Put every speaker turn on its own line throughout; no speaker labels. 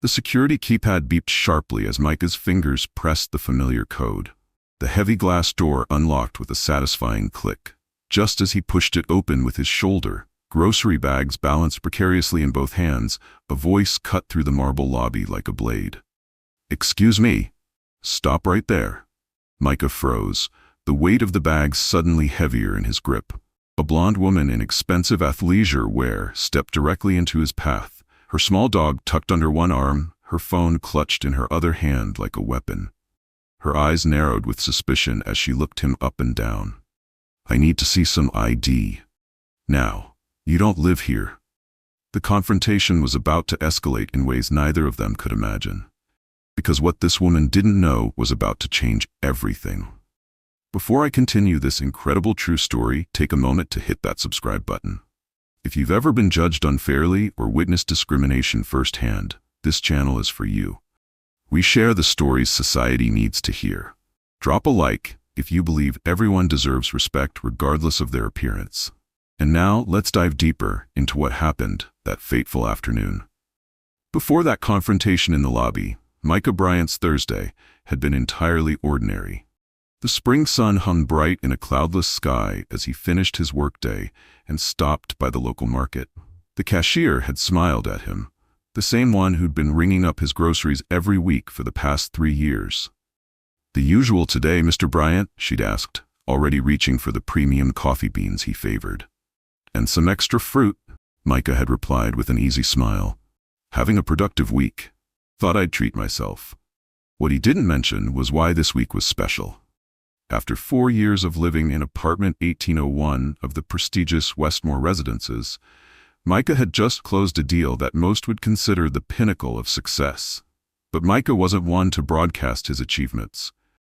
The security keypad beeped sharply as Micah's fingers pressed the familiar code. The heavy glass door unlocked with a satisfying click. Just as he pushed it open with his shoulder, grocery bags balanced precariously in both hands, a voice cut through the marble lobby like a blade. "Excuse me." "Stop right there." Micah froze, the weight of the bags suddenly heavier in his grip. A blonde woman in expensive athleisure wear stepped directly into his path, her small dog tucked under one arm, her phone clutched in her other hand like a weapon. Her eyes narrowed with suspicion as she looked him up and down. "I need to see some ID. Now. You don't live here." The confrontation was about to escalate in ways neither of them could imagine. Because what this woman didn't know was about to change everything. Before I continue this incredible true story, take a moment to hit that subscribe button. If you've ever been judged unfairly or witnessed discrimination firsthand, this channel is for you. We share the stories society needs to hear. Drop a like if you believe everyone deserves respect regardless of their appearance. And now, let's dive deeper into what happened that fateful afternoon. Before that confrontation in the lobby, Micah Bryant's Thursday had been entirely ordinary. The spring sun hung bright in a cloudless sky as he finished his workday and stopped by the local market. The cashier had smiled at him, the same one who'd been ringing up his groceries every week for the past 3 years. "The usual today, Mr. Bryant?" she'd asked, already reaching for the premium coffee beans he favored. "And some extra fruit," Micah had replied with an easy smile. "Having a productive week. Thought I'd treat myself." What he didn't mention was why this week was special. After 4 years of living in apartment 1801 of the prestigious Westmore residences, Micah had just closed a deal that most would consider the pinnacle of success. But Micah wasn't one to broadcast his achievements.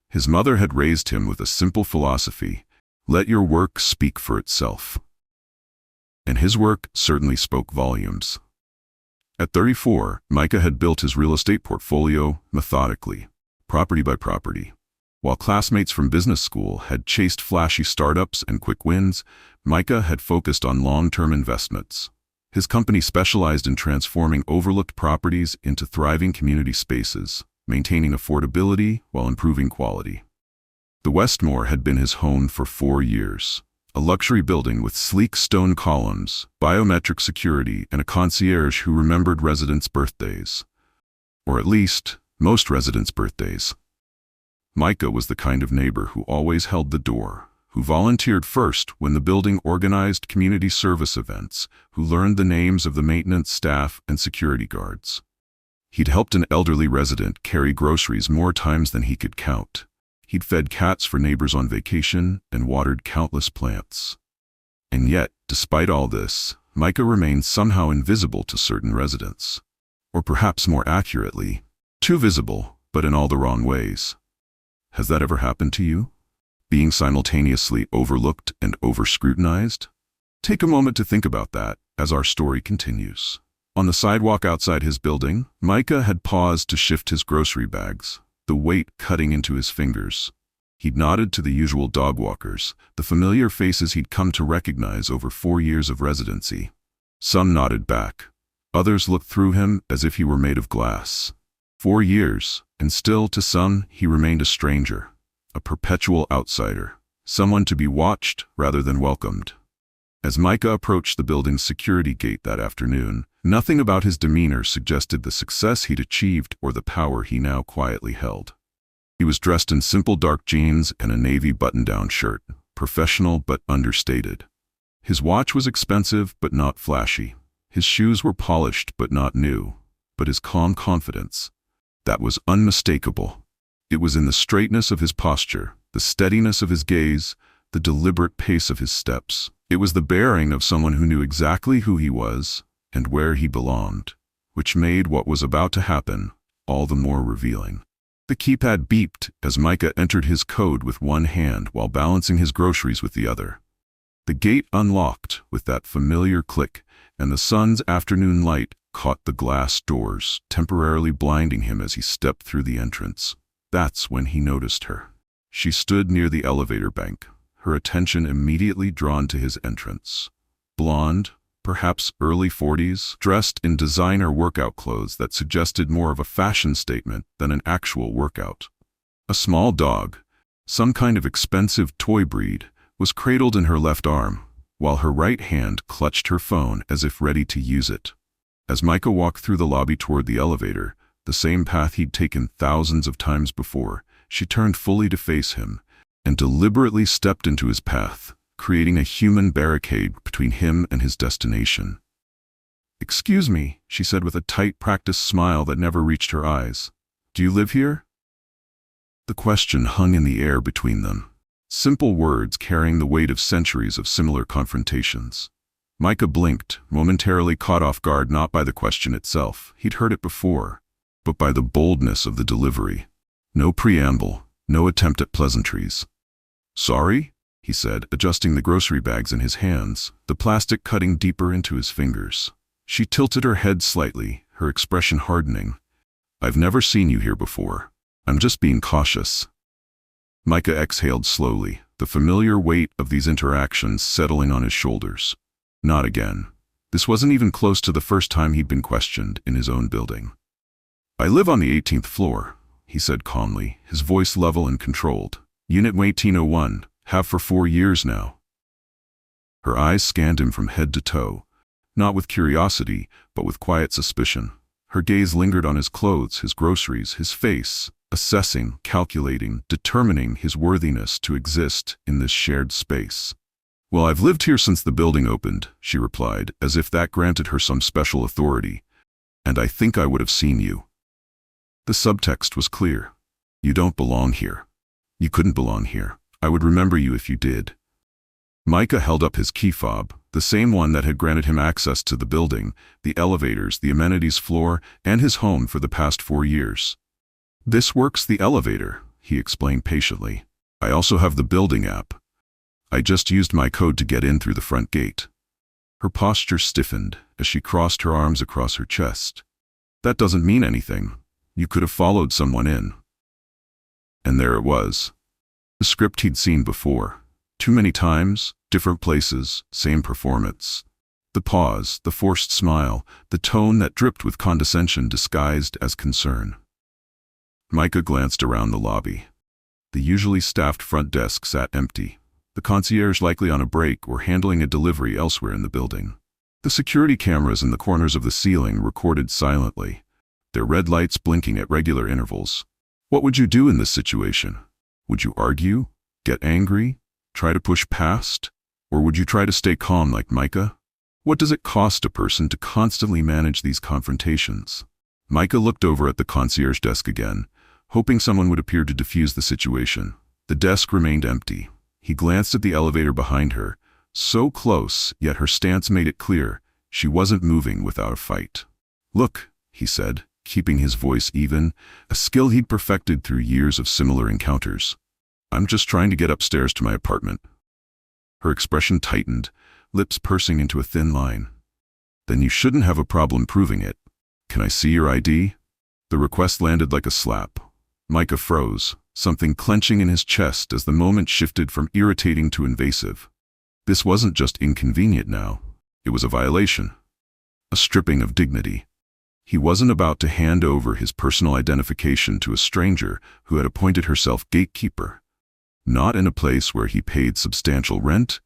His mother had raised him with a simple philosophy: let your work speak for itself. And his work certainly spoke volumes. At 34, Micah had built his real estate portfolio methodically, property by property. While classmates from business school had chased flashy startups and quick wins, Micah had focused on long-term investments. His company specialized in transforming overlooked properties into thriving community spaces, maintaining affordability while improving quality. The Westmore had been his home for 4 years. A luxury building with sleek stone columns, biometric security, and a concierge who remembered residents' birthdays. Or at least, most residents' birthdays. Micah was the kind of neighbor who always held the door, who volunteered first when the building organized community service events, who learned the names of the maintenance staff and security guards. He'd helped an elderly resident carry groceries more times than he could count. He'd fed cats for neighbors on vacation and watered countless plants. And yet, despite all this, Micah remained somehow invisible to certain residents. Or perhaps more accurately, too visible, but in all the wrong ways. Has that ever happened to you? Being simultaneously overlooked and over-scrutinized? Take a moment to think about that as our story continues. On the sidewalk outside his building, Micah had paused to shift his grocery bags, the weight cutting into his fingers. He'd nodded to the usual dog walkers, the familiar faces he'd come to recognize over 4 years of residency. Some nodded back. Others looked through him as if he were made of glass. 4 years, and still to some he remained a stranger, a perpetual outsider, someone to be watched rather than welcomed. As Micah approached the building's security gate that afternoon, nothing about his demeanor suggested the success he'd achieved or the power he now quietly held. He was dressed in simple dark jeans and a navy button-down shirt, professional but understated. His watch was expensive but not flashy. His shoes were polished but not new. But his calm confidence, that was unmistakable. It was in the straightness of his posture, the steadiness of his gaze, the deliberate pace of his steps. It was the bearing of someone who knew exactly who he was and where he belonged, which made what was about to happen all the more revealing. The keypad beeped as Micah entered his code with one hand while balancing his groceries with the other. The gate unlocked with that familiar click, and the sun's afternoon light caught the glass doors, temporarily blinding him as he stepped through the entrance. That's when he noticed her. She stood near the elevator bank, her attention immediately drawn to his entrance. Blonde, perhaps early 40s, dressed in designer workout clothes that suggested more of a fashion statement than an actual workout. A small dog, some kind of expensive toy breed, was cradled in her left arm, while her right hand clutched her phone as if ready to use it. As Micah walked through the lobby toward the elevator, the same path he'd taken thousands of times before, she turned fully to face him and deliberately stepped into his path, creating a human barricade between him and his destination. "Excuse me," she said with a tight, practiced smile that never reached her eyes. "Do you live here?" The question hung in the air between them, simple words carrying the weight of centuries of similar confrontations. Micah blinked, momentarily caught off guard not by the question itself, he'd heard it before, but by the boldness of the delivery. No preamble, no attempt at pleasantries. "Sorry?" he said, adjusting the grocery bags in his hands, the plastic cutting deeper into his fingers. She tilted her head slightly, her expression hardening. "I've never seen you here before. I'm just being cautious." Micah exhaled slowly, the familiar weight of these interactions settling on his shoulders. Not again. This wasn't even close to the first time he'd been questioned in his own building. "I live on the 18th floor, he said calmly, his voice level and controlled. "Unit 1801, have for 4 years now." Her eyes scanned him from head to toe, not with curiosity, but with quiet suspicion. Her gaze lingered on his clothes, his groceries, his face, assessing, calculating, determining his worthiness to exist in this shared space. "Well, I've lived here since the building opened," she replied, as if that granted her some special authority. "And I think I would have seen you." The subtext was clear. "You don't belong here. You couldn't belong here. I would remember you if you did." Micah held up his key fob, the same one that had granted him access to the building, the elevators, the amenities floor, and his home for the past 4 years. "This works the elevator," he explained patiently. "I also have the building app. I just used my code to get in through the front gate." Her posture stiffened as she crossed her arms across her chest. "That doesn't mean anything. You could have followed someone in." And there it was. The script he'd seen before. Too many times, different places, same performance. The pause, the forced smile, the tone that dripped with condescension disguised as concern. Micah glanced around the lobby. The usually staffed front desk sat empty, the concierge likely on a break or handling a delivery elsewhere in the building. The security cameras in the corners of the ceiling recorded silently, their red lights blinking at regular intervals. What would you do in this situation? Would you argue? Get angry? Try to push past? Or would you try to stay calm like Micah? What does it cost a person to constantly manage these confrontations? Micah looked over at the concierge desk again, hoping someone would appear to diffuse the situation. The desk remained empty. He glanced at the elevator behind her, so close, yet her stance made it clear she wasn't moving without a fight. "Look," he said, keeping his voice even, a skill he'd perfected through years of similar encounters. "I'm just trying to get upstairs to my apartment." Her expression tightened, lips pursing into a thin line. "Then you shouldn't have a problem proving it. Can I see your ID?" The request landed like a slap. Micah froze, something clenching in his chest as the moment shifted from irritating to invasive. This wasn't just inconvenient now. It was a violation. A stripping of dignity. He wasn't about to hand over his personal identification to a stranger who had appointed herself gatekeeper. Not in a place where he paid substantial rent,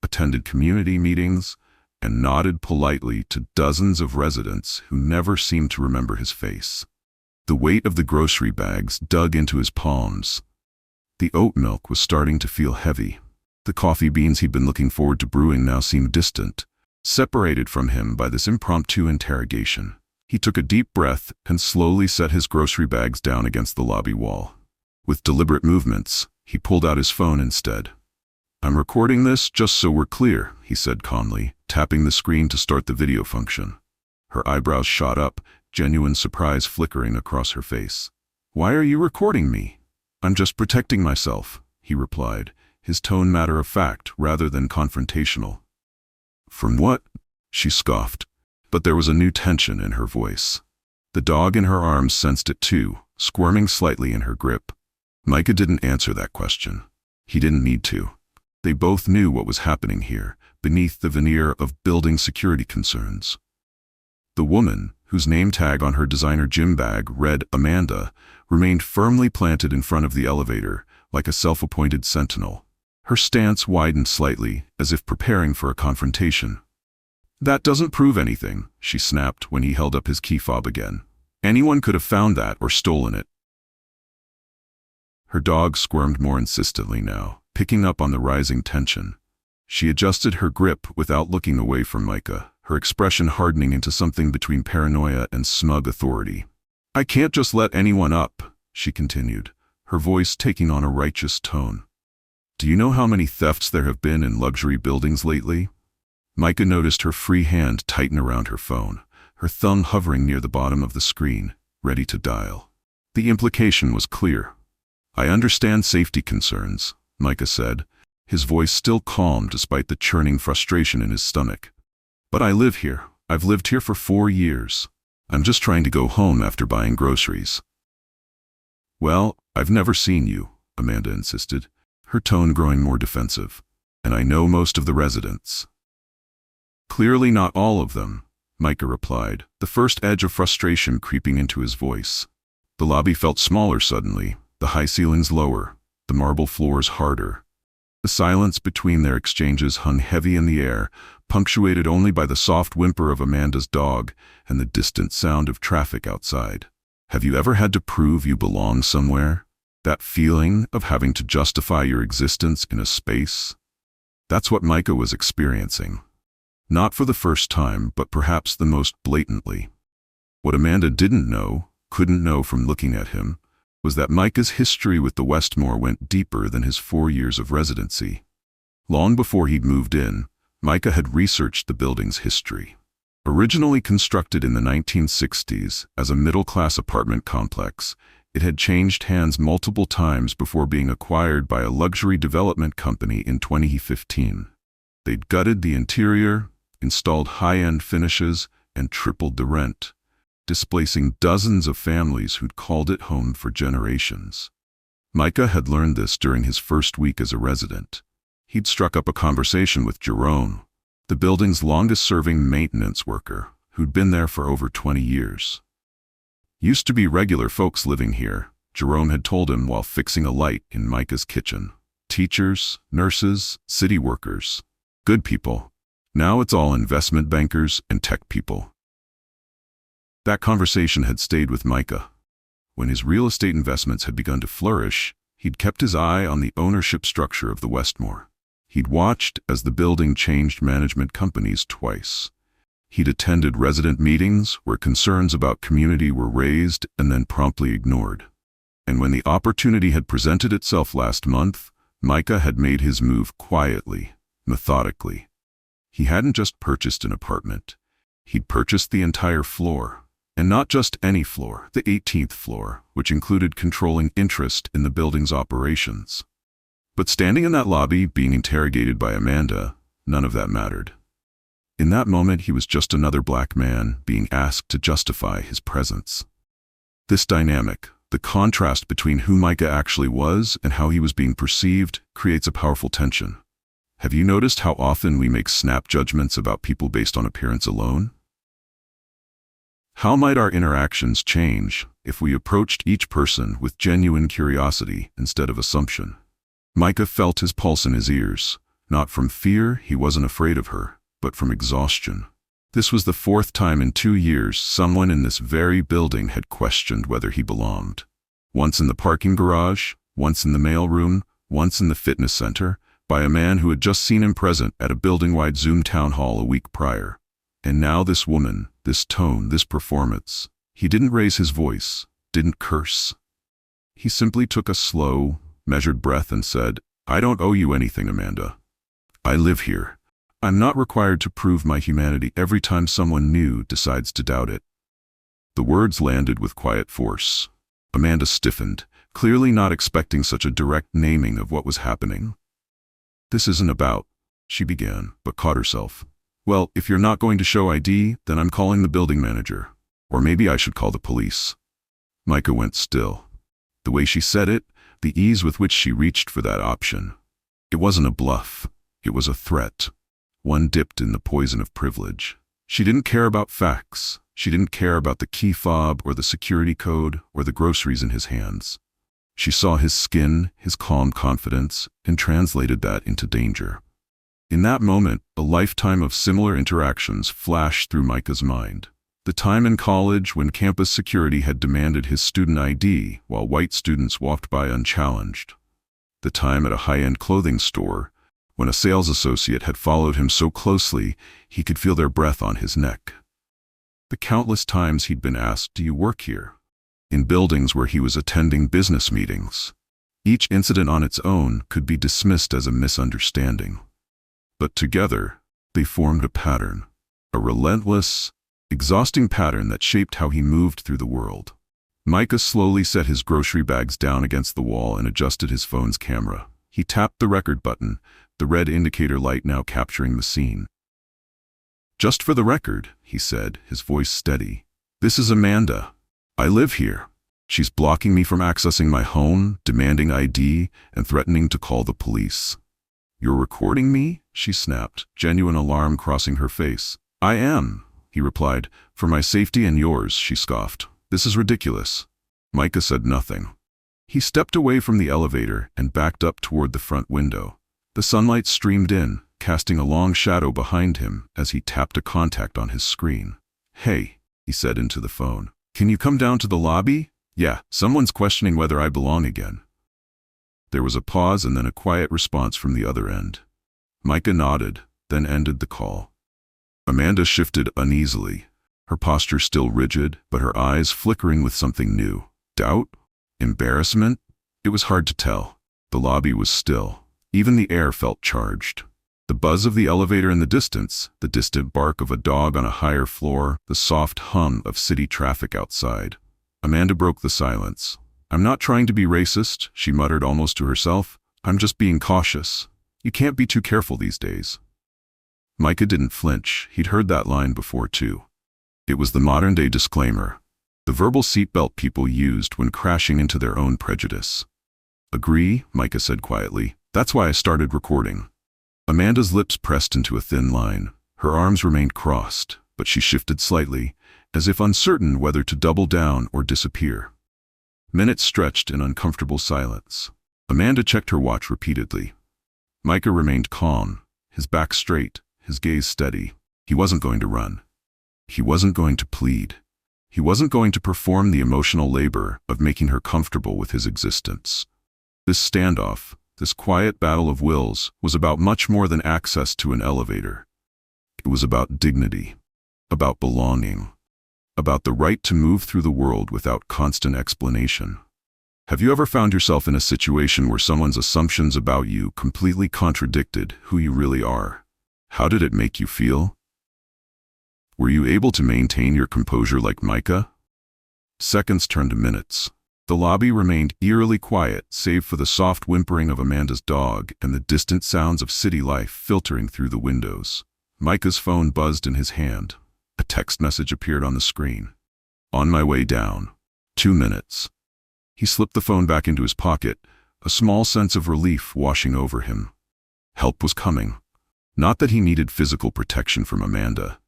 attended community meetings, and nodded politely to dozens of residents who never seemed to remember his face. The weight of the grocery bags dug into his palms. The oat milk was starting to feel heavy. The coffee beans he'd been looking forward to brewing now seemed distant, separated from him by this impromptu interrogation. He took a deep breath and slowly set his grocery bags down against the lobby wall. With deliberate movements, he pulled out his phone instead. "I'm recording this just so we're clear," he said calmly, tapping the screen to start the video function. Her eyebrows shot up, genuine surprise flickering across her face. "Why are you recording me?" "I'm just protecting myself," he replied, his tone matter-of-fact rather than confrontational. "From what?" she scoffed, but there was a new tension in her voice. The dog in her arms sensed it too, squirming slightly in her grip. Micah didn't answer that question. He didn't need to. They both knew what was happening here, beneath the veneer of building security concerns. The woman, whose name tag on her designer gym bag read Amanda, remained firmly planted in front of the elevator, like a self-appointed sentinel. Her stance widened slightly, as if preparing for a confrontation. "That doesn't prove anything," she snapped when he held up his key fob again. "Anyone could have found that or stolen it." Her dog squirmed more insistently now, picking up on the rising tension. She adjusted her grip without looking away from Micah, her expression hardening into something between paranoia and smug authority. "I can't just let anyone up," she continued, her voice taking on a righteous tone. "Do you know how many thefts there have been in luxury buildings lately?" Micah noticed her free hand tighten around her phone, her thumb hovering near the bottom of the screen, ready to dial. The implication was clear. "I understand safety concerns," Micah said, his voice still calm despite the churning frustration in his stomach. "But I live here. I've lived here for 4 years. I'm just trying to go home after buying groceries." "Well, I've never seen you," Amanda insisted, her tone growing more defensive. "And I know most of the residents." "Clearly not all of them," Micah replied, the first edge of frustration creeping into his voice. The lobby felt smaller suddenly, the high ceilings lower, the marble floors harder. The silence between their exchanges hung heavy in the air, punctuated only by the soft whimper of Amanda's dog and the distant sound of traffic outside. Have you ever had to prove you belong somewhere? That feeling of having to justify your existence in a space? That's what Micah was experiencing. Not for the first time, but perhaps the most blatantly. What Amanda couldn't know from looking at him, was that Micah's history with the Westmore went deeper than his 4 years of residency. Long before he'd moved in, Micah had researched the building's history. Originally constructed in the 1960s as a middle-class apartment complex, it had changed hands multiple times before being acquired by a luxury development company in 2015. They'd gutted the interior, installed high-end finishes, and tripled the rent, displacing dozens of families who'd called it home for generations. Micah had learned this during his first week as a resident. He'd struck up a conversation with Jerome, the building's longest-serving maintenance worker, who'd been there for over 20 years. "Used to be regular folks living here," Jerome had told him while fixing a light in Micah's kitchen. "Teachers, nurses, city workers. Good people. Now it's all investment bankers and tech people." That conversation had stayed with Micah. When his real estate investments had begun to flourish, he'd kept his eye on the ownership structure of the Westmore. He'd watched as the building changed management companies twice. He'd attended resident meetings where concerns about community were raised and then promptly ignored. And when the opportunity had presented itself last month, Micah had made his move quietly, methodically. He hadn't just purchased an apartment. He'd purchased the entire floor. And not just any floor, the 18th floor, which included controlling interest in the building's operations. But standing in that lobby, being interrogated by Amanda, none of that mattered. In that moment, he was just another black man being asked to justify his presence. This dynamic, the contrast between who Micah actually was and how he was being perceived, creates a powerful tension. Have you noticed how often we make snap judgments about people based on appearance alone? How might our interactions change if we approached each person with genuine curiosity instead of assumption? Micah felt his pulse in his ears. Not from fear, he wasn't afraid of her, but from exhaustion. This was the 4th time in 2 years someone in this very building had questioned whether he belonged. Once in the parking garage, once in the mailroom, once in the fitness center, by a man who had just seen him present at a building-wide Zoom town hall a week prior. And now this woman, this tone, this performance. He didn't raise his voice, didn't curse. He simply took a slow, measured breath and said, "I don't owe you anything, Amanda. I live here. I'm not required to prove my humanity every time someone new decides to doubt it." The words landed with quiet force. Amanda stiffened, clearly not expecting such a direct naming of what was happening. "This isn't about," she began, but caught herself. "Well, if you're not going to show ID, then I'm calling the building manager. Or maybe I should call the police." Micah went still. The way she said it, the ease with which she reached for that option. It wasn't a bluff. It was a threat. One dipped in the poison of privilege. She didn't care about facts. She didn't care about the key fob or the security code or the groceries in his hands. She saw his skin, his calm confidence, and translated that into danger. In that moment, a lifetime of similar interactions flashed through Micah's mind. The time in college when campus security had demanded his student ID while white students walked by unchallenged. The time at a high-end clothing store when a sales associate had followed him so closely he could feel their breath on his neck. The countless times he'd been asked, "Do you work here?" in buildings where he was attending business meetings. Each incident on its own could be dismissed as a misunderstanding. But together, they formed a pattern, a relentless, exhausting pattern that shaped how he moved through the world. Micah slowly set his grocery bags down against the wall and adjusted his phone's camera. He tapped the record button, the red indicator light now capturing the scene. "Just for the record," he said, his voice steady, "this is Amanda. I live here. She's blocking me from accessing my home, demanding ID, and threatening to call the police." "You're recording me?" she snapped, genuine alarm crossing her face. "I am," he replied. "For my safety and yours," she scoffed. "This is ridiculous." Micah said nothing. He stepped away from the elevator and backed up toward the front window. The sunlight streamed in, casting a long shadow behind him as he tapped a contact on his screen. "Hey," he said into the phone. "Can you come down to the lobby? Yeah, someone's questioning whether I belong again." There was a pause and then a quiet response from the other end. Micah nodded, then ended the call. Amanda shifted uneasily, her posture still rigid, but her eyes flickering with something new. Doubt? Embarrassment? It was hard to tell. The lobby was still. Even the air felt charged. The buzz of the elevator in the distance, the distant bark of a dog on a higher floor, the soft hum of city traffic outside. Amanda broke the silence. "I'm not trying to be racist," she muttered almost to herself. "I'm just being cautious. You can't be too careful these days." Micah didn't flinch. He'd heard that line before too. It was the modern-day disclaimer, the verbal seatbelt people used when crashing into their own prejudice. "Agree," Micah said quietly. "That's why I started recording." Amanda's lips pressed into a thin line. Her arms remained crossed, but she shifted slightly, as if uncertain whether to double down or disappear. Minutes stretched in uncomfortable silence. Amanda checked her watch repeatedly. Micah remained calm, his back straight, his gaze steady. He wasn't going to run. He wasn't going to plead. He wasn't going to perform the emotional labor of making her comfortable with his existence. This standoff, this quiet battle of wills, was about much more than access to an elevator. It was about dignity, about belonging, about the right to move through the world without constant explanation. Have you ever found yourself in a situation where someone's assumptions about you completely contradicted who you really are? How did it make you feel? Were you able to maintain your composure like Micah? Seconds turned to minutes. The lobby remained eerily quiet, save for the soft whimpering of Amanda's dog and the distant sounds of city life filtering through the windows. Micah's phone buzzed in his hand. A text message appeared on the screen. "On my way down. 2 minutes." He slipped the phone back into his pocket, a small sense of relief washing over him. Help was coming. Not that he needed physical protection from Amanda.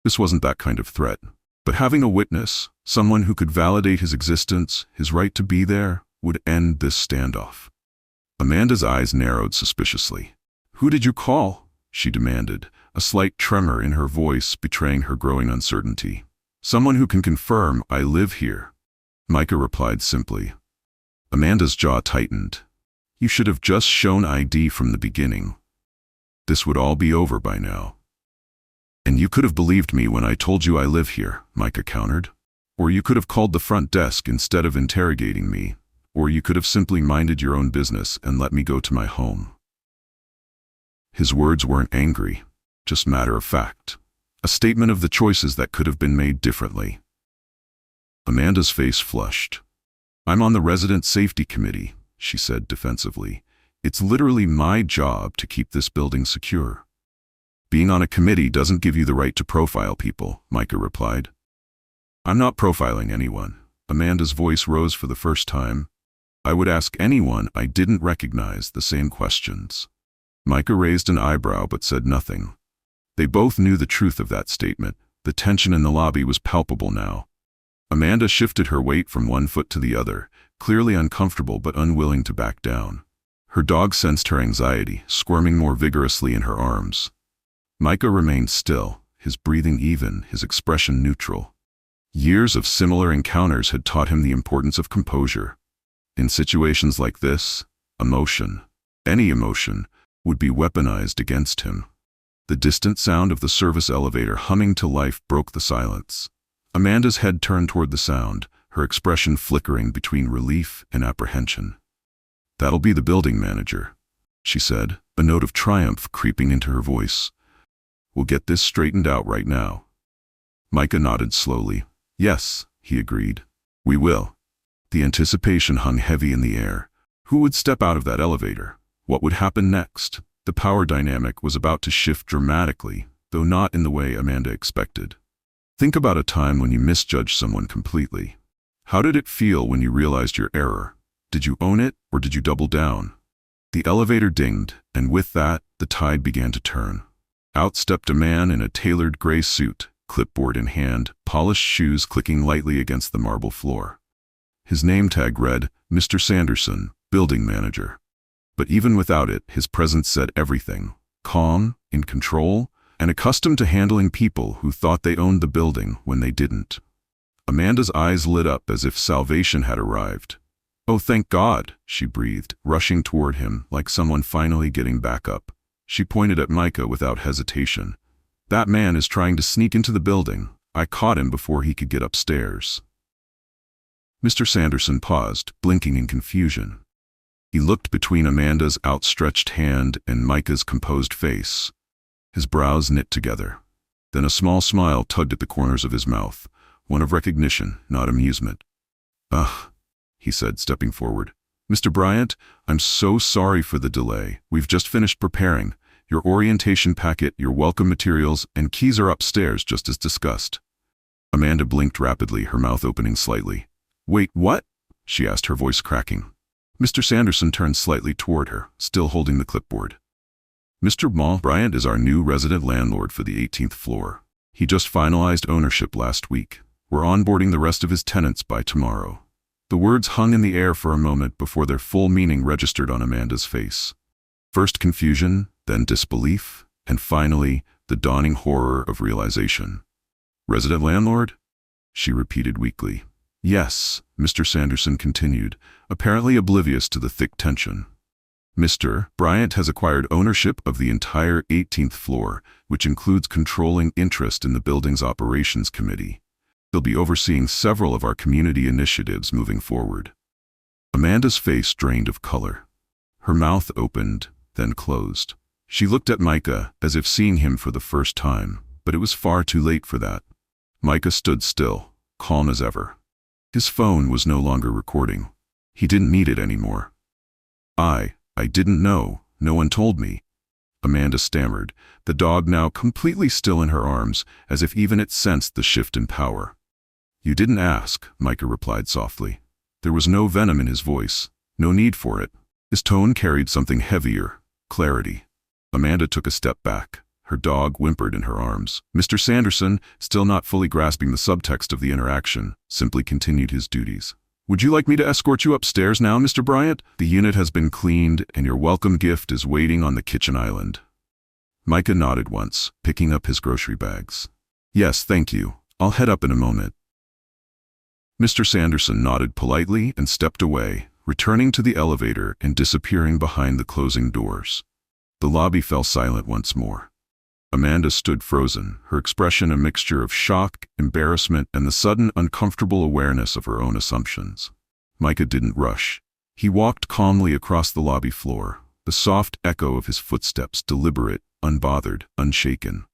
This wasn't that kind of threat. But having a witness, someone who could validate his existence, his right to be there, would end this standoff. Amanda's eyes narrowed suspiciously. "Who did you call?" she demanded, a slight tremor in her voice betraying her growing uncertainty. "Someone who can confirm I live here," Micah replied simply. Amanda's jaw tightened. "You should have just shown ID from the beginning. This would all be over by now." "And you could have believed me when I told you I live here," Micah countered. "Or you could have called the front desk instead of interrogating me. Or you could have simply minded your own business and let me go to my home." His words weren't angry, just matter of fact. A statement of the choices that could have been made differently. Amanda's face flushed. "I'm on the Resident Safety Committee," she said defensively. "It's literally my job to keep this building secure." "Being on a committee doesn't give you the right to profile people," Micah replied. "I'm not profiling anyone." Amanda's voice rose for the first time. I would ask anyone I didn't recognize the same questions. Micah raised an eyebrow but said nothing. They both knew the truth of that statement. The tension in the lobby was palpable now. Amanda shifted her weight from one foot to the other, clearly uncomfortable but unwilling to back down. Her dog sensed her anxiety, squirming more vigorously in her arms. Micah remained still, his breathing even, his expression neutral. Years of similar encounters had taught him the importance of composure. In situations like this, emotion, any emotion, would be weaponized against him. The distant sound of the service elevator humming to life broke the silence. Amanda's head turned toward the sound, her expression flickering between relief and apprehension. "That'll be the building manager," she said, a note of triumph creeping into her voice. "We'll get this straightened out right now." Micah nodded slowly. "Yes," he agreed. "We will." The anticipation hung heavy in the air. Who would step out of that elevator? What would happen next? The power dynamic was about to shift dramatically, though not in the way Amanda expected. Think about a time when you misjudged someone completely. How did it feel when you realized your error? Did you own it, or did you double down? The elevator dinged, and with that, the tide began to turn. Out stepped a man in a tailored gray suit, clipboard in hand, polished shoes clicking lightly against the marble floor. His name tag read, Mr. Sanderson, building manager. But even without it, his presence said everything. Calm, in control, and accustomed to handling people who thought they owned the building when they didn't. Amanda's eyes lit up as if salvation had arrived. "Oh, thank God," she breathed, rushing toward him like someone finally getting back up. She pointed at Micah without hesitation. "That man is trying to sneak into the building. I caught him before he could get upstairs." Mr. Sanderson paused, blinking in confusion. He looked between Amanda's outstretched hand and Micah's composed face. His brows knit together. Then a small smile tugged at the corners of his mouth, one of recognition, not amusement. "Ugh," he said, stepping forward. "Mr. Bryant, I'm so sorry for the delay. We've just finished preparing. Your orientation packet, your welcome materials, and keys are upstairs just as discussed." Amanda blinked rapidly, her mouth opening slightly. "Wait, what?" she asked, her voice cracking. Mr. Sanderson turned slightly toward her, still holding the clipboard. "Mr. Bryant is our new resident landlord for the 18th floor. He just finalized ownership last week. We're onboarding the rest of his tenants by tomorrow." The words hung in the air for a moment before their full meaning registered on Amanda's face. First confusion, then disbelief, and finally, the dawning horror of realization. "Resident landlord?" she repeated weakly. "Yes," Mr. Sanderson continued, apparently oblivious to the thick tension. "Mr. Bryant has acquired ownership of the entire 18th floor, which includes controlling interest in the building's operations committee. He'll be overseeing several of our community initiatives moving forward." Amanda's face drained of color. Her mouth opened, then closed. She looked at Micah as if seeing him for the first time, but it was far too late for that. Micah stood still, calm as ever. His phone was no longer recording. He didn't need it anymore. I didn't know. No one told me." Amanda stammered, the dog now completely still in her arms, as if even it sensed the shift in power. "You didn't ask," Micah replied softly. There was no venom in his voice, no need for it. His tone carried something heavier, clarity. Amanda took a step back. Her dog whimpered in her arms. Mr. Sanderson, still not fully grasping the subtext of the interaction, simply continued his duties. "Would you like me to escort you upstairs now, Mr. Bryant? The unit has been cleaned, and your welcome gift is waiting on the kitchen island." Micah nodded once, picking up his grocery bags. "Yes, thank you. I'll head up in a moment." Mr. Sanderson nodded politely and stepped away, returning to the elevator and disappearing behind the closing doors. The lobby fell silent once more. Amanda stood frozen, her expression a mixture of shock, embarrassment, and the sudden uncomfortable awareness of her own assumptions. Micah didn't rush. He walked calmly across the lobby floor, the soft echo of his footsteps deliberate, unbothered, unshaken.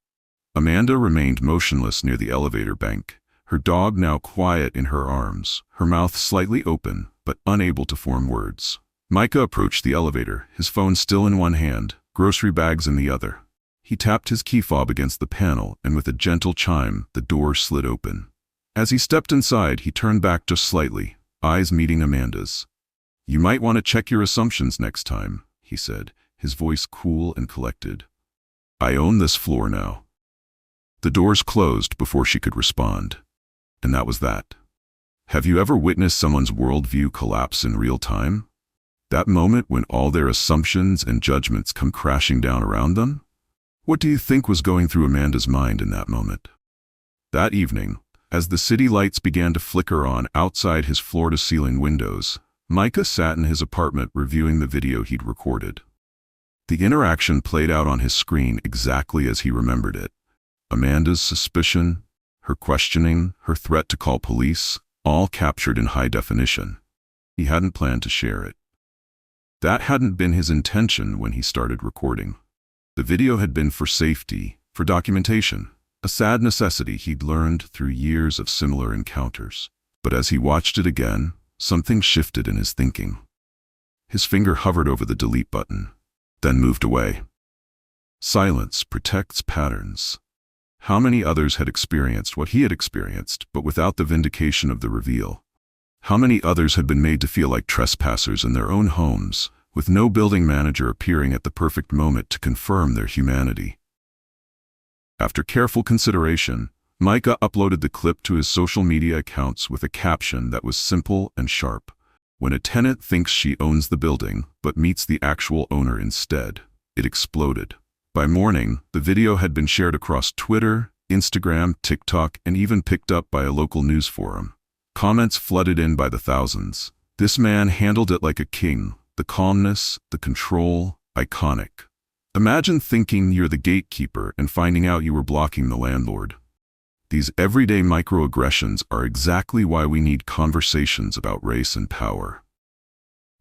Amanda remained motionless near the elevator bank, her dog now quiet in her arms, her mouth slightly open, but unable to form words. Micah approached the elevator, his phone still in one hand, grocery bags in the other. He tapped his key fob against the panel, and with a gentle chime, the door slid open. As he stepped inside, he turned back just slightly, eyes meeting Amanda's. "You might want to check your assumptions next time," he said, his voice cool and collected. "I own this floor now." The doors closed before she could respond. And that was that. Have you ever witnessed someone's worldview collapse in real time? That moment when all their assumptions and judgments come crashing down around them? What do you think was going through Amanda's mind in that moment? That evening, as the city lights began to flicker on outside his floor-to-ceiling windows, Micah sat in his apartment reviewing the video he'd recorded. The interaction played out on his screen exactly as he remembered it. Amanda's suspicion, her questioning, her threat to call police, all captured in high definition. He hadn't planned to share it. That hadn't been his intention when he started recording. The video had been for safety, for documentation, a sad necessity he'd learned through years of similar encounters. But as he watched it again, something shifted in his thinking. His finger hovered over the delete button, then moved away. Silence protects patterns. How many others had experienced what he had experienced, but without the vindication of the reveal? How many others had been made to feel like trespassers in their own homes, with no building manager appearing at the perfect moment to confirm their humanity? After careful consideration, Micah uploaded the clip to his social media accounts with a caption that was simple and sharp. When a tenant thinks she owns the building, but meets the actual owner instead, it exploded. By morning, the video had been shared across Twitter, Instagram, TikTok, and even picked up by a local news forum. Comments flooded in by the thousands. This man handled it like a king. The calmness, the control, iconic. Imagine thinking you're the gatekeeper and finding out you were blocking the landlord. These everyday microaggressions are exactly why we need conversations about race and power.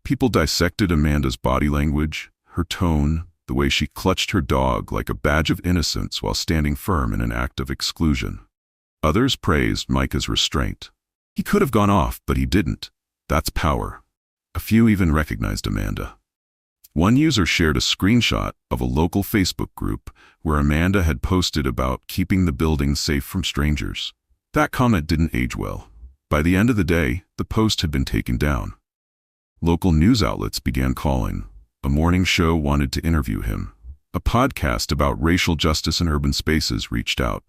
People dissected Amanda's body language, her tone, the way she clutched her dog like a badge of innocence while standing firm in an act of exclusion. Others praised Micah's restraint. He could have gone off, but he didn't. That's power. A few even recognized Amanda. One user shared a screenshot of a local Facebook group where Amanda had posted about keeping the building safe from strangers. That comment didn't age well. By the end of the day, the post had been taken down. Local news outlets began calling. A morning show wanted to interview him. A podcast about racial justice in urban spaces reached out.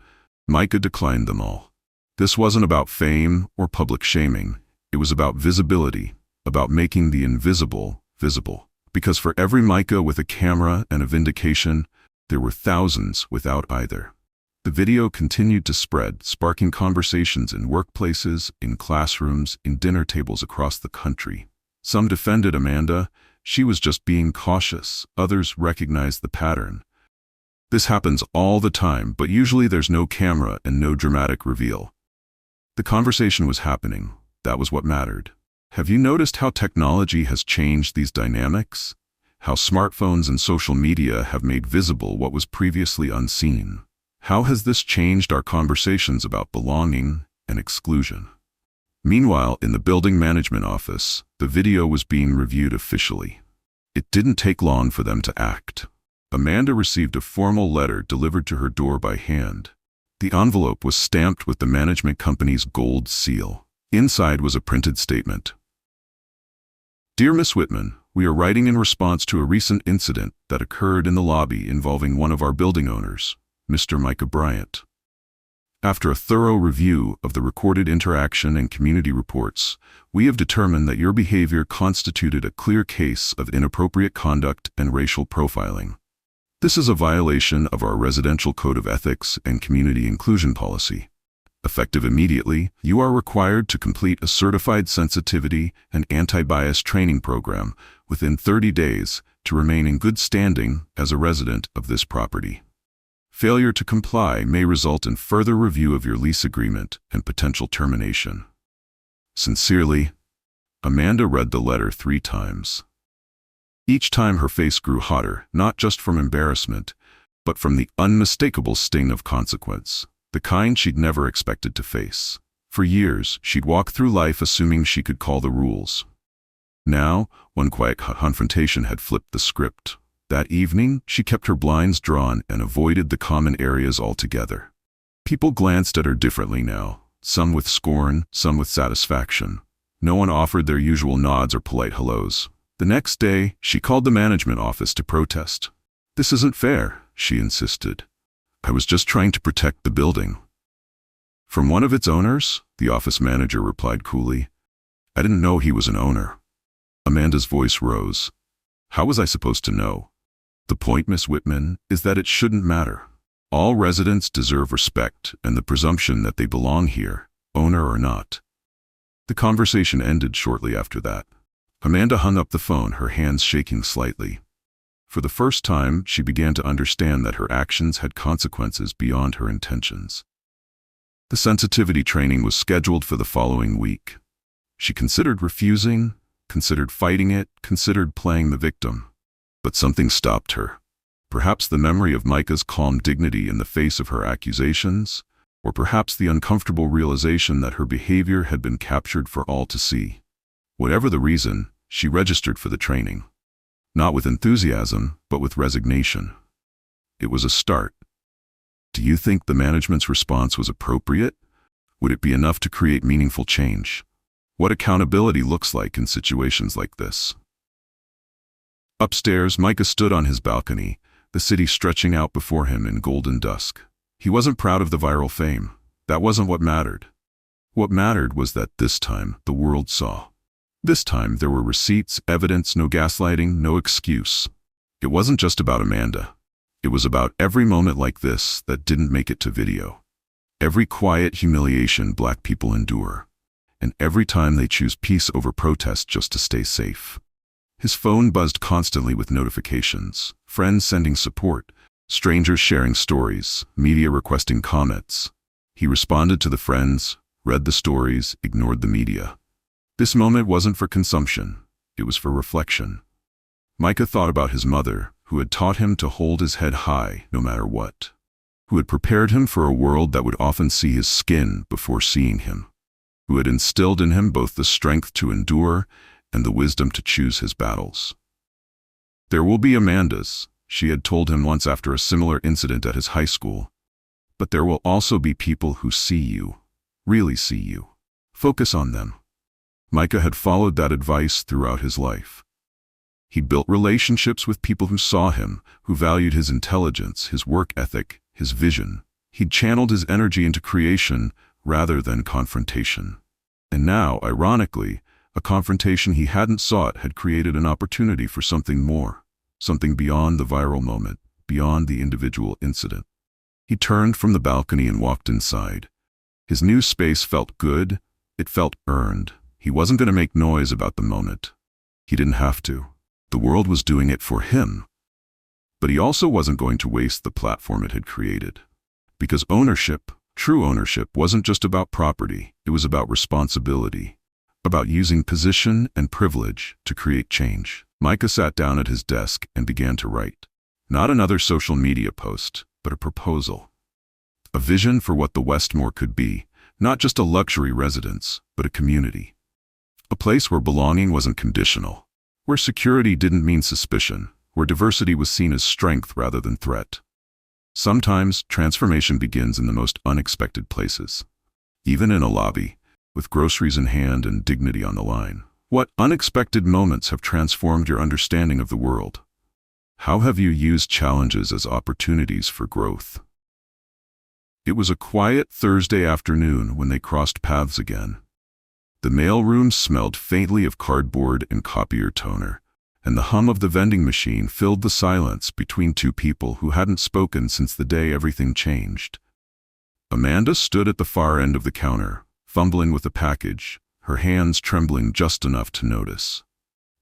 Micah declined them all. This wasn't about fame or public shaming. It was about visibility, about making the invisible visible. Because for every Micah with a camera and a vindication, there were thousands without either. The video continued to spread, sparking conversations in workplaces, in classrooms, in dinner tables across the country. Some defended Amanda. She was just being cautious. Others recognized the pattern. This happens all the time, but usually there's no camera and no dramatic reveal. The conversation was happening. That was what mattered. Have you noticed how technology has changed these dynamics? How smartphones and social media have made visible what was previously unseen? How has this changed our conversations about belonging and exclusion? Meanwhile, in the building management office, the video was being reviewed officially. It didn't take long for them to act. Amanda received a formal letter delivered to her door by hand. The envelope was stamped with the management company's gold seal. Inside was a printed statement. "Dear Miss Whitman, we are writing in response to a recent incident that occurred in the lobby involving one of our building owners, Mr. Micah Bryant. After a thorough review of the recorded interaction and community reports, we have determined that your behavior constituted a clear case of inappropriate conduct and racial profiling. This is a violation of our residential code of ethics and community inclusion policy. Effective immediately, you are required to complete a certified sensitivity and anti-bias training program within 30 days to remain in good standing as a resident of this property. Failure to comply may result in further review of your lease agreement and potential termination. Sincerely." Amanda read the letter 3 times. Each time her face grew hotter, not just from embarrassment, but from the unmistakable sting of consequence, the kind she'd never expected to face. For years, she'd walked through life assuming she could call the rules. Now, one quiet confrontation had flipped the script. That evening, she kept her blinds drawn and avoided the common areas altogether. People glanced at her differently now, some with scorn, some with satisfaction. No one offered their usual nods or polite hellos. The next day, she called the management office to protest. "This isn't fair," she insisted. "I was just trying to protect the building." "From one of its owners?" the office manager replied coolly. "I didn't know he was an owner." Amanda's voice rose. "How was I supposed to know?" "The point, Miss Whitman, is that it shouldn't matter. All residents deserve respect and the presumption that they belong here, owner or not." The conversation ended shortly after that. Amanda hung up the phone, her hands shaking slightly. For the first time, she began to understand that her actions had consequences beyond her intentions. The sensitivity training was scheduled for the following week. She considered refusing, considered fighting it, considered playing the victim. But something stopped her. Perhaps the memory of Micah's calm dignity in the face of her accusations, or perhaps the uncomfortable realization that her behavior had been captured for all to see. Whatever the reason, she registered for the training. Not with enthusiasm, but with resignation. It was a start. Do you think the management's response was appropriate? Would it be enough to create meaningful change? What accountability looks like in situations like this. Upstairs, Micah stood on his balcony, the city stretching out before him in golden dusk. He wasn't proud of the viral fame. That wasn't what mattered. What mattered was that this time, the world saw. This time, there were receipts, evidence, no gaslighting, no excuse. It wasn't just about Amanda. It was about every moment like this that didn't make it to video. Every quiet humiliation Black people endure. And every time they choose peace over protest just to stay safe. His phone buzzed constantly with notifications, friends sending support, strangers sharing stories, media requesting comments. He responded to the friends, read the stories, ignored the media. This moment wasn't for consumption, it was for reflection. Micah thought about his mother, who had taught him to hold his head high no matter what. Who had prepared him for a world that would often see his skin before seeing him. Who had instilled in him both the strength to endure and the wisdom to choose his battles. "There will be Amandas," she had told him once after a similar incident at his high school. "But there will also be people who see you, really see you. Focus on them." Micah had followed that advice throughout his life. He built relationships with people who saw him, who valued his intelligence, his work ethic, his vision. He'd channeled his energy into creation rather than confrontation. And now, ironically, a confrontation he hadn't sought had created an opportunity for something more, something beyond the viral moment, beyond the individual incident. He turned from the balcony and walked inside. His new space felt good, it felt earned. He wasn't going to make noise about the moment. He didn't have to. The world was doing it for him. But he also wasn't going to waste the platform it had created. Because ownership, true ownership, wasn't just about property, it was about responsibility. About using position and privilege to create change. Micah sat down at his desk and began to write. Not another social media post, but a proposal. A vision for what the Westmore could be, not just a luxury residence, but a community. A place where belonging wasn't conditional, where security didn't mean suspicion, where diversity was seen as strength rather than threat. Sometimes transformation begins in the most unexpected places. Even in a lobby, with groceries in hand and dignity on the line. What unexpected moments have transformed your understanding of the world? How have you used challenges as opportunities for growth? It was a quiet Thursday afternoon when they crossed paths again. The mailroom smelled faintly of cardboard and copier toner, and the hum of the vending machine filled the silence between two people who hadn't spoken since the day everything changed. Amanda stood at the far end of the counter, fumbling with a package, her hands trembling just enough to notice.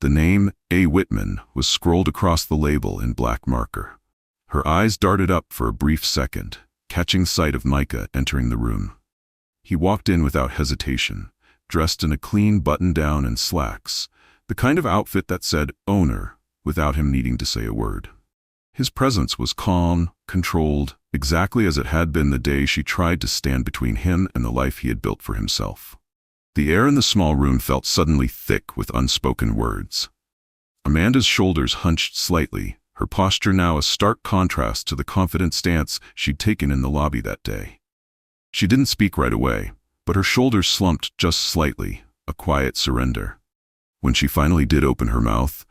The name, A. Whitman, was scrolled across the label in black marker. Her eyes darted up for a brief second, catching sight of Micah entering the room. He walked in without hesitation, dressed in a clean button-down and slacks, the kind of outfit that said owner without him needing to say a word. His presence was calm, controlled, exactly as it had been the day she tried to stand between him and the life he had built for himself. The air in the small room felt suddenly thick with unspoken words. Amanda's shoulders hunched slightly, her posture now a stark contrast to the confident stance she'd taken in the lobby that day. She didn't speak right away, but her shoulders slumped just slightly, a quiet surrender. When she finally did open her mouth,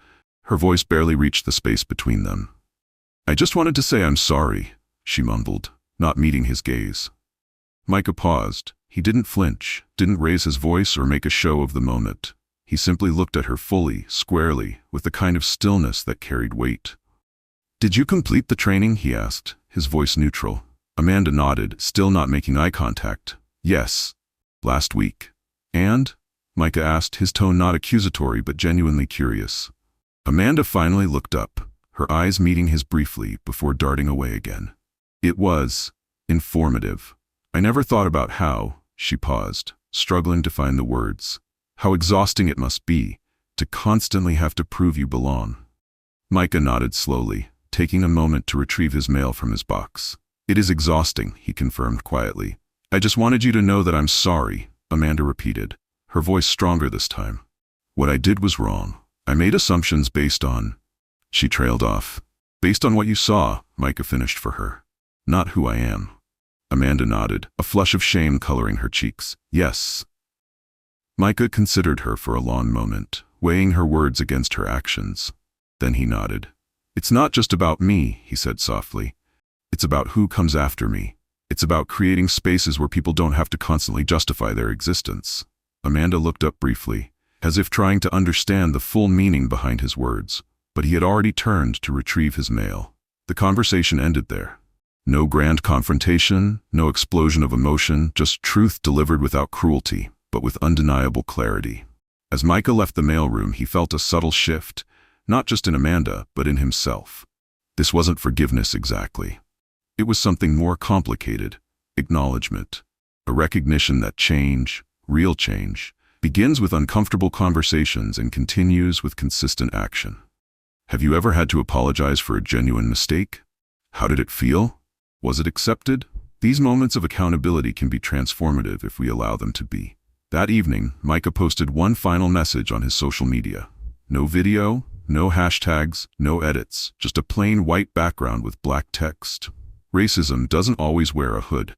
her voice barely reached the space between them. "I just wanted to say I'm sorry," she mumbled, not meeting his gaze. Micah paused. He didn't flinch, didn't raise his voice or make a show of the moment. He simply looked at her fully, squarely, with the kind of stillness that carried weight. "Did you complete the training?" he asked, his voice neutral. Amanda nodded, still not making eye contact. "Yes. Last week." "And?" Micah asked, his tone not accusatory but genuinely curious. Amanda finally looked up, her eyes meeting his briefly before darting away again. "It was informative. I never thought about how," she paused, struggling to find the words, "how exhausting it must be to constantly have to prove you belong." Micah nodded slowly, taking a moment to retrieve his mail from his box. "It is exhausting," he confirmed quietly. "I just wanted you to know that I'm sorry," Amanda repeated, her voice stronger this time. "What I did was wrong. I made assumptions based on—" She trailed off. "Based on what you saw," Micah finished for her. "Not who I am." Amanda nodded, a flush of shame coloring her cheeks. "Yes." Micah considered her for a long moment, weighing her words against her actions. Then he nodded. "It's not just about me," he said softly. "It's about who comes after me. It's about creating spaces where people don't have to constantly justify their existence." Amanda looked up briefly, as if trying to understand the full meaning behind his words, but he had already turned to retrieve his mail. The conversation ended there. No grand confrontation, no explosion of emotion, just truth delivered without cruelty, but with undeniable clarity. As Micah left the mailroom, he felt a subtle shift, not just in Amanda, but in himself. This wasn't forgiveness exactly. It was something more complicated: acknowledgement, a recognition that change, real change, begins with uncomfortable conversations and continues with consistent action. Have you ever had to apologize for a genuine mistake? How did it feel? Was it accepted? These moments of accountability can be transformative if we allow them to be. That evening, Micah posted one final message on his social media. No video, no hashtags, no edits, just a plain white background with black text. Racism doesn't always wear a hood.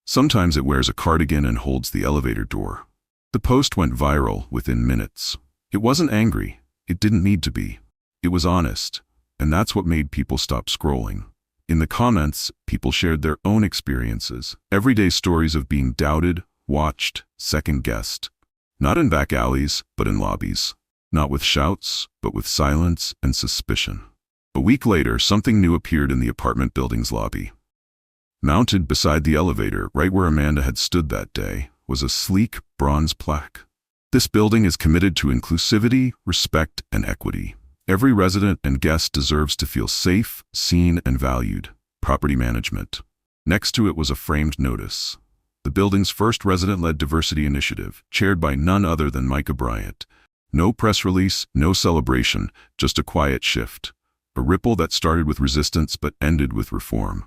Sometimes it wears a cardigan and holds the elevator door. The post went viral within minutes. It wasn't angry. It didn't need to be. It was honest, and that's what made people stop scrolling. In the comments, people shared their own experiences, everyday stories of being doubted, watched, second-guessed. Not in back alleys, but in lobbies. Not with shouts, but with silence and suspicion. A week later, something new appeared in the apartment building's lobby. Mounted beside the elevator, right where Amanda had stood that day, was a sleek, bronze plaque. "This building is committed to inclusivity, respect, and equity. Every resident and guest deserves to feel safe, seen, and valued. Property management." Next to it was a framed notice. The building's first resident-led diversity initiative, chaired by none other than Micah Bryant. No press release, no celebration, just a quiet shift. A ripple that started with resistance but ended with reform.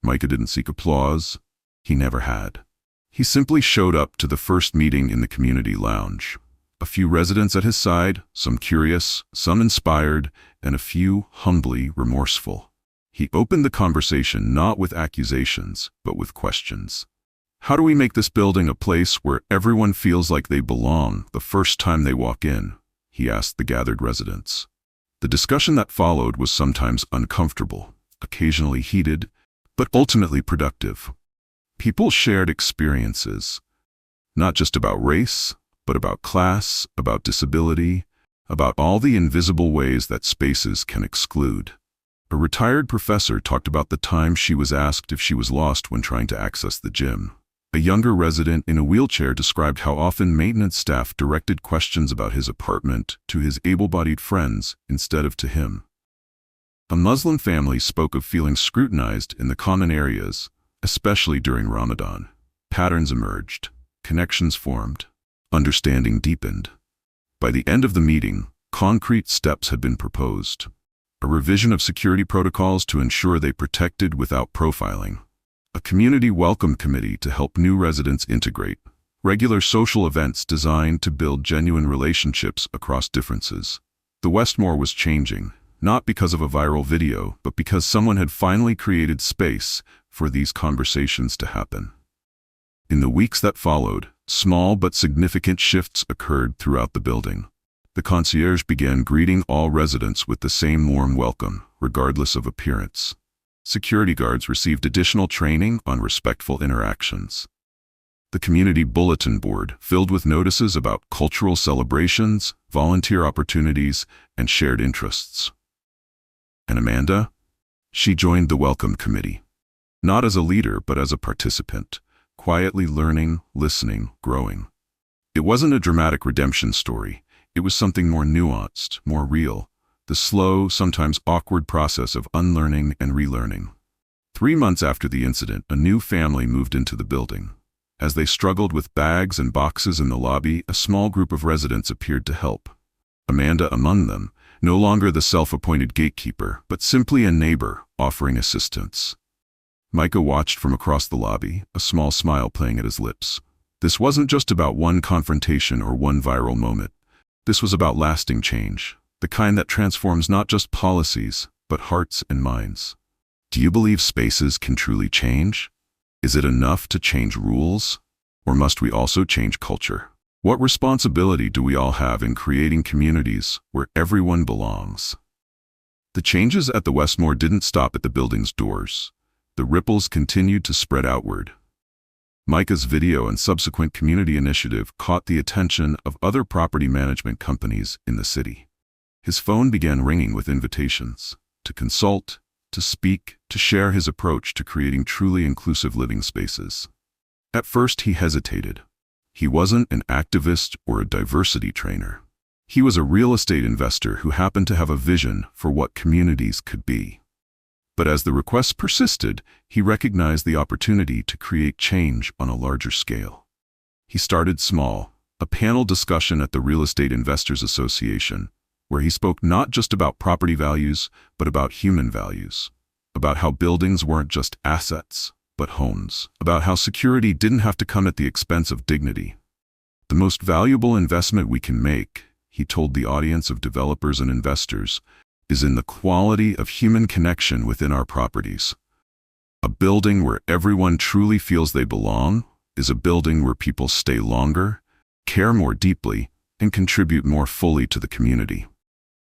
Micah didn't seek applause. He never had. He simply showed up to the first meeting in the community lounge. A few residents at his side, some curious, some inspired, and a few humbly remorseful. He opened the conversation not with accusations, but with questions. How do we make this building a place where everyone feels like they belong the first time they walk in? He asked the gathered residents. The discussion that followed was sometimes uncomfortable, occasionally heated, but ultimately productive. People shared experiences, not just about race, but about class, about disability, about all the invisible ways that spaces can exclude. A retired professor talked about the time she was asked if she was lost when trying to access the gym. A younger resident in a wheelchair described how often maintenance staff directed questions about his apartment to his able-bodied friends instead of to him. A Muslim family spoke of feeling scrutinized in the common areas, especially during Ramadan. Patterns emerged, connections formed, understanding deepened. By the end of the meeting, concrete steps had been proposed. A revision of security protocols to ensure they protected without profiling. A community welcome committee to help new residents integrate. Regular social events designed to build genuine relationships across differences. The Westmore was changing, not because of a viral video, but because someone had finally created space for these conversations to happen. In the weeks that followed, small but significant shifts occurred throughout the building. The concierge began greeting all residents with the same warm welcome, regardless of appearance. Security guards received additional training on respectful interactions. The community bulletin board, filled with notices about cultural celebrations, volunteer opportunities, and shared interests. And Amanda? She joined the welcome committee. Not as a leader, but as a participant, quietly learning, listening, growing. It wasn't a dramatic redemption story. It was something more nuanced, more real. The slow, sometimes awkward process of unlearning and relearning. 3 months after the incident, a new family moved into the building. As they struggled with bags and boxes in the lobby, a small group of residents appeared to help. Amanda among them, no longer the self-appointed gatekeeper, but simply a neighbor offering assistance. Micah watched from across the lobby, a small smile playing at his lips. This wasn't just about one confrontation or one viral moment. This was about lasting change, the kind that transforms not just policies, but hearts and minds. Do you believe spaces can truly change? Is it enough to change rules? Or must we also change culture? What responsibility do we all have in creating communities where everyone belongs? The changes at the Westmore didn't stop at the building's doors. The ripples continued to spread outward. Micah's video and subsequent community initiative caught the attention of other property management companies in the city. His phone began ringing with invitations to consult, to speak, to share his approach to creating truly inclusive living spaces. At first he hesitated. He wasn't an activist or a diversity trainer. He was a real estate investor who happened to have a vision for what communities could be. But as the requests persisted, he recognized the opportunity to create change on a larger scale. He started small, a panel discussion at the Real Estate Investors Association, where he spoke not just about property values, but about human values, about how buildings weren't just assets, but homes, about how security didn't have to come at the expense of dignity. The most valuable investment we can make, he told the audience of developers and investors, is in the quality of human connection within our properties. A building where everyone truly feels they belong is a building where people stay longer, care more deeply, and contribute more fully to the community.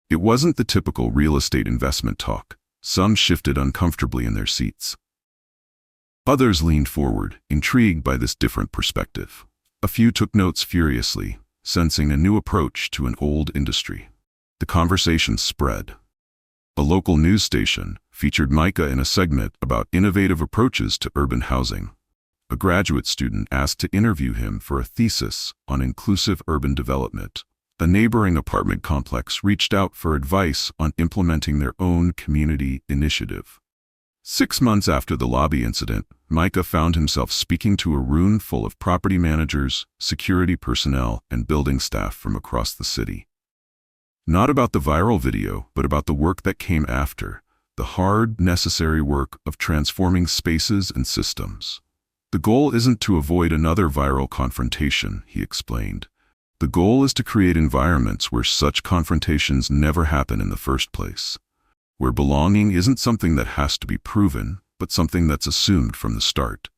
It wasn't the typical real estate investment talk. Some shifted uncomfortably in their seats. Others leaned forward, intrigued by this different perspective. A few took notes furiously, sensing a new approach to an old industry. The conversation spread. A local news station featured Micah in a segment about innovative approaches to urban housing. A graduate student asked to interview him for a thesis on inclusive urban development. A neighboring apartment complex reached out for advice on implementing their own community initiative. 6 months after the lobby incident, Micah found himself speaking to a room full of property managers, security personnel, and building staff from across the city. Not about the viral video, but about the work that came after, the hard, necessary work of transforming spaces and systems. The goal isn't to avoid another viral confrontation, he explained. The goal is to create environments where such confrontations never happen in the first place, where belonging isn't something that has to be proven, but something that's assumed from the start.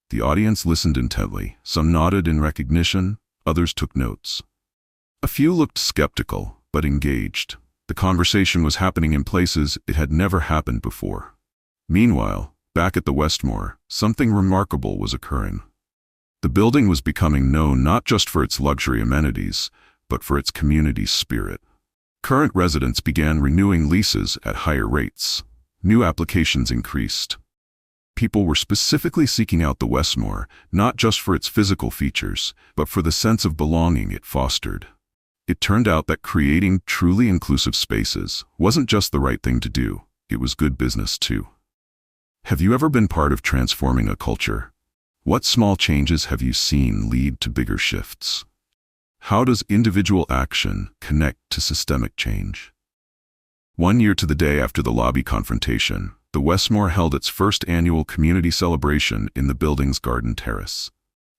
The audience listened intently. Some nodded in recognition, others took notes. A few looked skeptical, but engaged. The conversation was happening in places it had never happened before. Meanwhile, back at the Westmore, something remarkable was occurring. The building was becoming known not just for its luxury amenities, but for its community spirit. Current residents began renewing leases at higher rates. New applications increased. People were specifically seeking out the Westmore, not just for its physical features, but for the sense of belonging it fostered. It turned out that creating truly inclusive spaces wasn't just the right thing to do, it was good business too. Have you ever been part of transforming a culture? What small changes have you seen lead to bigger shifts? How does individual action connect to systemic change? 1 year to the day after the lobby confrontation, the Westmore held its first annual community celebration in the building's garden terrace.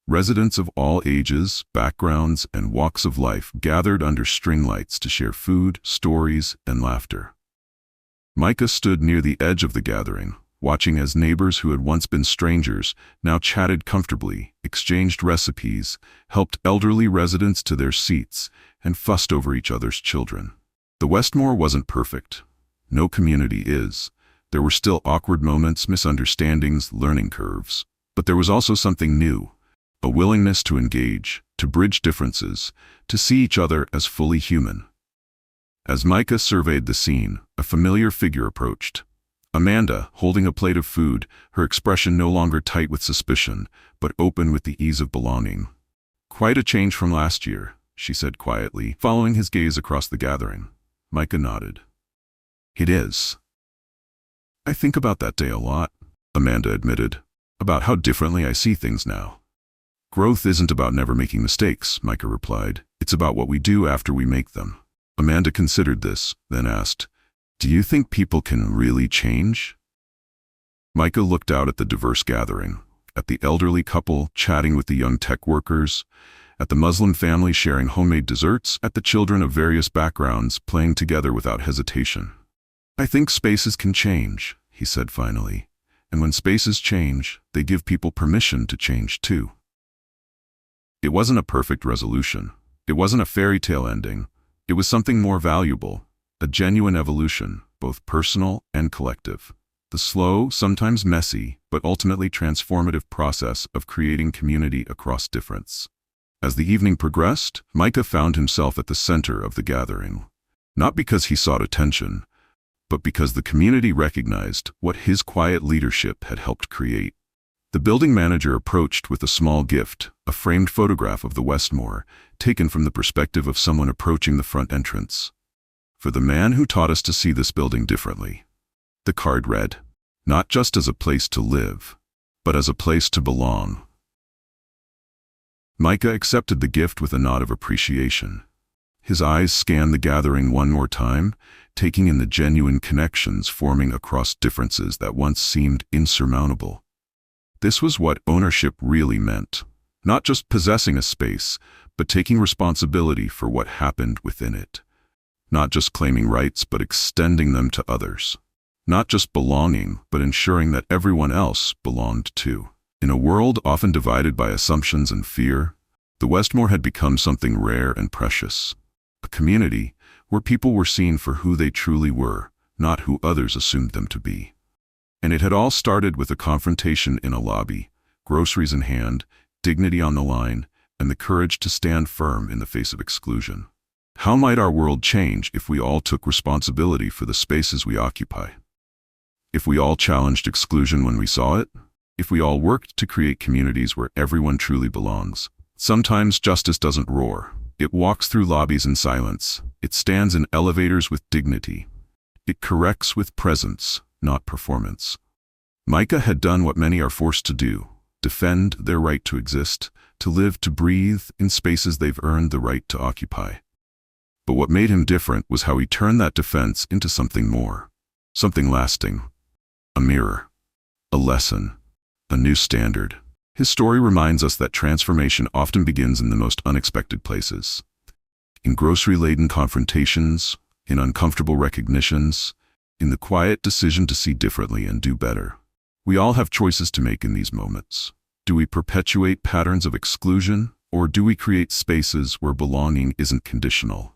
Residents of all ages, backgrounds, and walks of life gathered under string lights to share food, stories, and laughter. Micah stood near the edge of the gathering, watching as neighbors who had once been strangers now chatted comfortably, exchanged recipes, helped elderly residents to their seats, and fussed over each other's children. The Westmore wasn't perfect. No community is. There were still awkward moments, misunderstandings, learning curves. But there was also something new, a willingness to engage, to bridge differences, to see each other as fully human. As Micah surveyed the scene, a familiar figure approached. Amanda, holding a plate of food, her expression no longer tight with suspicion, but open with the ease of belonging. "Quite a change from last year," she said quietly, following his gaze across the gathering. Micah nodded. "It is. I think about that day a lot," Amanda admitted, "about how differently I see things now." "Growth isn't about never making mistakes," Micah replied. "It's about what we do after we make them." Amanda considered this, then asked, "Do you think people can really change?" Micah looked out at the diverse gathering, at the elderly couple chatting with the young tech workers, at the Muslim family sharing homemade desserts, at the children of various backgrounds playing together without hesitation. "I think spaces can change," he said finally, "and when spaces change, they give people permission to change too." It wasn't a perfect resolution. It wasn't a fairy tale ending. It was something more valuable, a genuine evolution, both personal and collective. The slow, sometimes messy, but ultimately transformative process of creating community across difference. As the evening progressed, Micah found himself at the center of the gathering. Not because he sought attention, but because the community recognized what his quiet leadership had helped create. The building manager approached with a small gift, a framed photograph of the Westmore, taken from the perspective of someone approaching the front entrance. "For the man who taught us to see this building differently." The card read, "Not just as a place to live, but as a place to belong." Micah accepted the gift with a nod of appreciation. His eyes scanned the gathering one more time, taking in the genuine connections forming across differences that once seemed insurmountable. This was what ownership really meant. Not just possessing a space, but taking responsibility for what happened within it. Not just claiming rights, but extending them to others. Not just belonging, but ensuring that everyone else belonged too. In a world often divided by assumptions and fear, the Westmore had become something rare and precious. A community where people were seen for who they truly were, not who others assumed them to be. And it had all started with a confrontation in a lobby, groceries in hand, dignity on the line, and the courage to stand firm in the face of exclusion. How might our world change if we all took responsibility for the spaces we occupy? If we all challenged exclusion when we saw it? If we all worked to create communities where everyone truly belongs? Sometimes justice doesn't roar. It walks through lobbies in silence. It stands in elevators with dignity. It corrects with presence, not performance. Micah had done what many are forced to do: defend their right to exist, to live, to breathe in spaces they've earned the right to occupy. But what made him different was how he turned that defense into something more, something lasting. A mirror, a lesson, a new standard. His story reminds us that transformation often begins in the most unexpected places. In grocery-laden confrontations, in uncomfortable recognitions, in the quiet decision to see differently and do better. We all have choices to make in these moments. Do we perpetuate patterns of exclusion, or do we create spaces where belonging isn't conditional?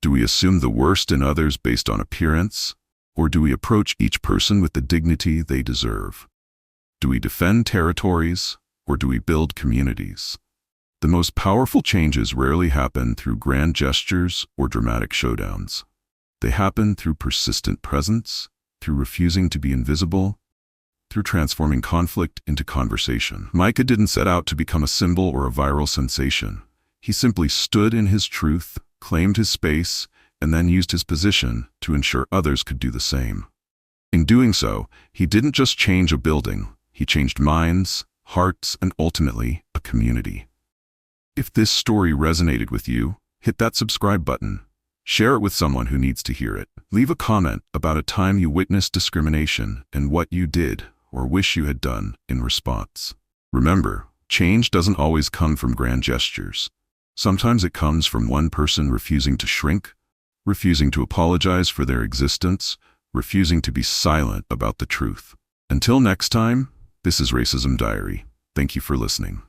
Do we assume the worst in others based on appearance, or do we approach each person with the dignity they deserve? Do we defend territories, or do we build communities? The most powerful changes rarely happen through grand gestures or dramatic showdowns. They happen through persistent presence, through refusing to be invisible, through transforming conflict into conversation. Micah didn't set out to become a symbol or a viral sensation. He simply stood in his truth, claimed his space, and then used his position to ensure others could do the same. In doing so, he didn't just change a building, he changed minds, hearts, and ultimately, a community. If this story resonated with you, hit that subscribe button. Share it with someone who needs to hear it. Leave a comment about a time you witnessed discrimination and what you did or wish you had done in response. Remember, change doesn't always come from grand gestures. Sometimes it comes from one person refusing to shrink, refusing to apologize for their existence, refusing to be silent about the truth. Until next time, this is Racism Diary. Thank you for listening.